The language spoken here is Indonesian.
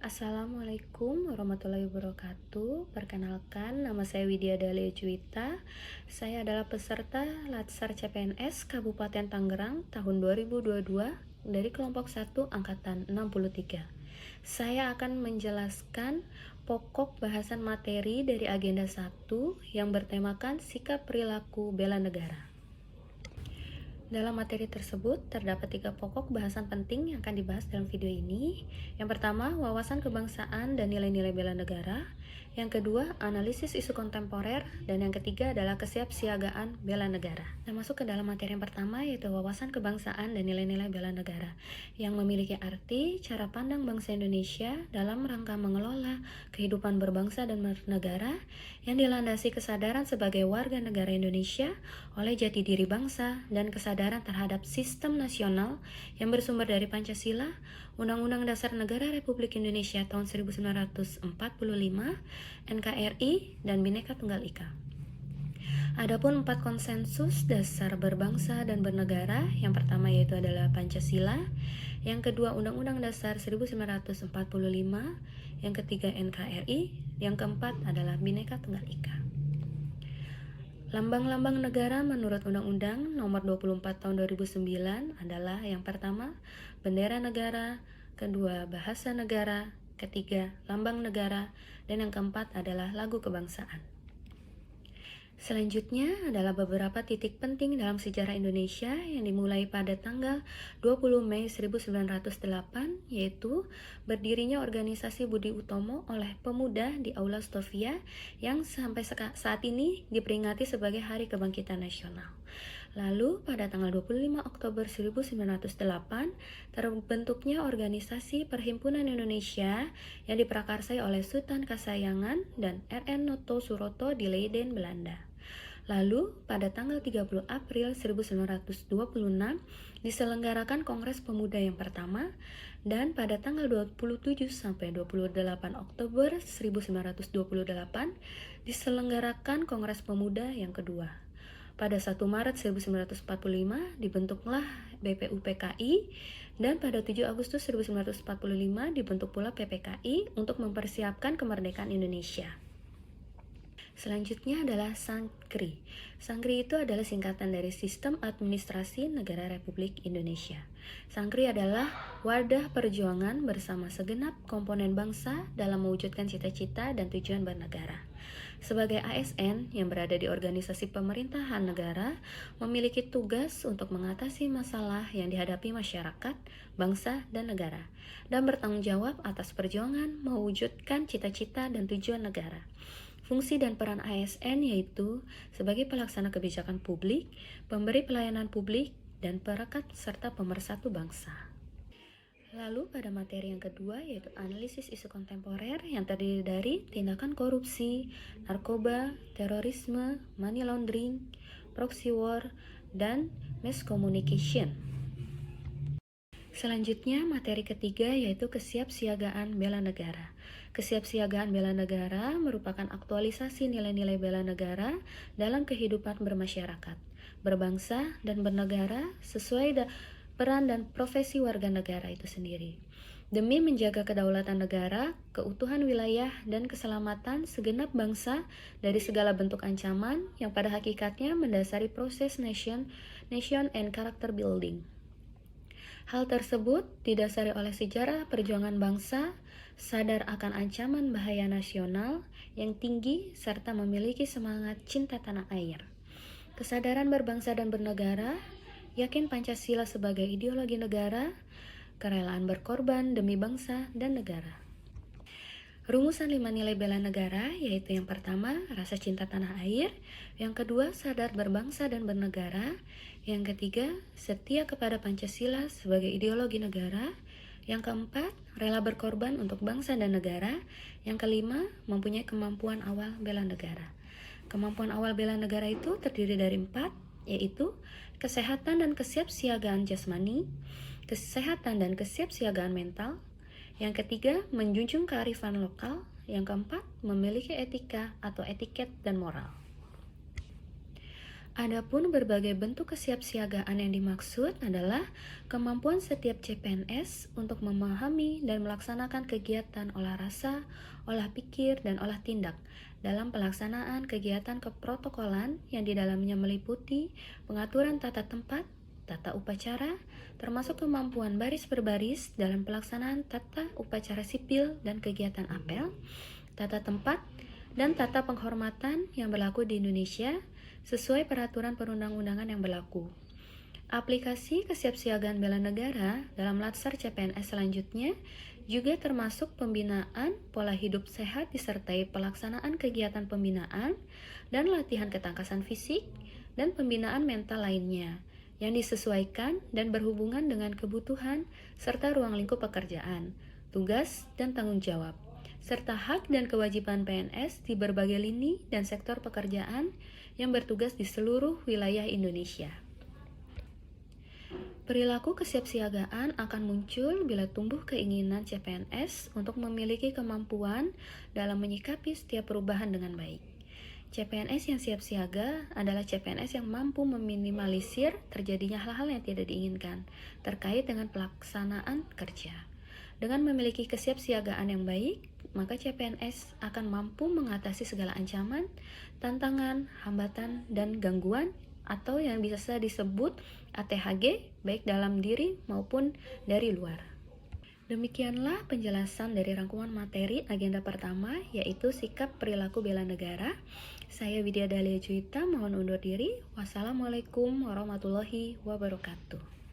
Assalamualaikum warahmatullahi wabarakatuh. Perkenalkan, nama saya Widya Dahlia Juwita. Saya adalah peserta Latsar CPNS Kabupaten Tangerang tahun 2022 dari kelompok 1 angkatan 63. Saya akan menjelaskan pokok bahasan materi dari agenda 1 yang bertemakan sikap perilaku bela negara. Dalam materi tersebut, terdapat 3 pokok bahasan penting yang akan dibahas dalam video ini. Yang pertama, wawasan kebangsaan dan nilai-nilai bela negara. Yang kedua, analisis isu kontemporer. Dan yang ketiga adalah kesiapsiagaan bela negara. Kita masuk ke dalam materi yang pertama, yaitu wawasan kebangsaan dan nilai-nilai bela negara, yang memiliki arti cara pandang bangsa Indonesia dalam rangka mengelola kehidupan berbangsa dan bernegara yang dilandasi kesadaran sebagai warga negara Indonesia oleh jati diri bangsa dan kesadaran terhadap sistem nasional yang bersumber dari Pancasila, Undang-Undang Dasar Negara Republik Indonesia tahun 1945, NKRI, dan Bhinneka Tunggal Ika. Adapun 4 konsensus dasar berbangsa dan bernegara, yang pertama yaitu adalah Pancasila, yang kedua Undang-Undang Dasar 1945, yang ketiga NKRI, yang keempat adalah Bhinneka Tunggal Ika. Lambang-lambang negara menurut Undang-Undang Nomor 24 Tahun 2009 adalah yang pertama, bendera negara, kedua, bahasa negara, ketiga, lambang negara, dan yang keempat adalah lagu kebangsaan. Selanjutnya adalah beberapa titik penting dalam sejarah Indonesia yang dimulai pada tanggal 20 Mei 1908, yaitu berdirinya organisasi Budi Utomo oleh pemuda di Aula Stovia yang sampai saat ini diperingati sebagai Hari Kebangkitan Nasional. Lalu pada tanggal 25 Oktober 1908 terbentuknya organisasi Perhimpunan Indonesia yang diprakarsai oleh Sultan Kasayangan dan R.N. Noto Suroto di Leiden, Belanda. Lalu pada tanggal 30 April 1926 diselenggarakan Kongres Pemuda yang pertama, dan pada tanggal 27 sampai 28 Oktober 1928 diselenggarakan Kongres Pemuda yang kedua. Pada 1 Maret 1945 dibentuklah BPUPKI, dan pada 7 Agustus 1945 dibentuk pula PPKI untuk mempersiapkan kemerdekaan Indonesia. Selanjutnya adalah SANKRI. SANKRI itu adalah singkatan dari Sistem Administrasi Negara Republik Indonesia. SANKRI adalah wadah perjuangan bersama segenap komponen bangsa dalam mewujudkan cita-cita dan tujuan bernegara. Sebagai ASN yang berada di organisasi pemerintahan negara, memiliki tugas untuk mengatasi masalah yang dihadapi masyarakat, bangsa, dan negara, dan bertanggung jawab atas perjuangan mewujudkan cita-cita dan tujuan negara. Fungsi dan peran ASN yaitu sebagai pelaksana kebijakan publik, pemberi pelayanan publik, dan perekat serta pemersatu bangsa. Lalu pada materi yang kedua yaitu analisis isu kontemporer yang terdiri dari tindakan korupsi, narkoba, terorisme, money laundering, proxy war, dan mass communication. Selanjutnya materi ketiga yaitu kesiapsiagaan bela negara. Kesiapsiagaan bela negara merupakan aktualisasi nilai-nilai bela negara dalam kehidupan bermasyarakat, berbangsa, dan bernegara sesuai peran dan profesi warga negara itu sendiri, demi menjaga kedaulatan negara, keutuhan wilayah, dan keselamatan segenap bangsa dari segala bentuk ancaman yang pada hakikatnya mendasari proses nation and character building. Hal tersebut didasari oleh sejarah perjuangan bangsa, sadar akan ancaman bahaya nasional yang tinggi, serta memiliki semangat cinta tanah air, kesadaran berbangsa dan bernegara, yakin Pancasila sebagai ideologi negara, kerelaan berkorban demi bangsa dan negara. Rumusan 5 nilai bela negara yaitu yang pertama, rasa cinta tanah air, yang kedua, sadar berbangsa dan bernegara, yang ketiga, setia kepada Pancasila sebagai ideologi negara, yang keempat, rela berkorban untuk bangsa dan negara, yang kelima, mempunyai kemampuan awal bela negara. Kemampuan awal bela negara itu terdiri dari 4, yaitu kesehatan dan kesiapsiagaan jasmani, kesehatan dan kesiapsiagaan mental, yang ketiga, menjunjung kearifan lokal, yang keempat, memiliki etika atau etiket dan moral. Adapun berbagai bentuk kesiapsiagaan yang dimaksud adalah kemampuan setiap CPNS untuk memahami dan melaksanakan kegiatan olah rasa, olah pikir, dan olah tindak dalam pelaksanaan kegiatan keprotokolan yang di dalamnya meliputi pengaturan tata tempat, tata upacara, termasuk kemampuan baris berbaris dalam pelaksanaan tata upacara sipil dan kegiatan apel, tata tempat, dan tata penghormatan yang berlaku di Indonesia sesuai peraturan perundang-undangan yang berlaku. Aplikasi kesiapsiagaan bela negara dalam Latsar CPNS selanjutnya juga termasuk pembinaan pola hidup sehat disertai pelaksanaan kegiatan pembinaan dan latihan ketangkasan fisik dan pembinaan mental lainnya yang disesuaikan dan berhubungan dengan kebutuhan serta ruang lingkup pekerjaan, tugas, dan tanggung jawab, serta hak dan kewajiban PNS di berbagai lini dan sektor pekerjaan yang bertugas di seluruh wilayah Indonesia. Perilaku kesiapsiagaan akan muncul bila tumbuh keinginan CPNS untuk memiliki kemampuan dalam menyikapi setiap perubahan dengan baik. CPNS yang siap siaga adalah CPNS yang mampu meminimalisir terjadinya hal-hal yang tidak diinginkan terkait dengan pelaksanaan kerja. Dengan memiliki kesiapsiagaan yang baik, maka CPNS akan mampu mengatasi segala ancaman, tantangan, hambatan, dan gangguan atau yang bisa disebut ATHG baik dalam diri maupun dari luar. Demikianlah penjelasan dari rangkuman materi agenda pertama, yaitu sikap perilaku bela negara. Saya Widya Dahlia Juwita mohon undur diri. Wassalamualaikum warahmatullahi wabarakatuh.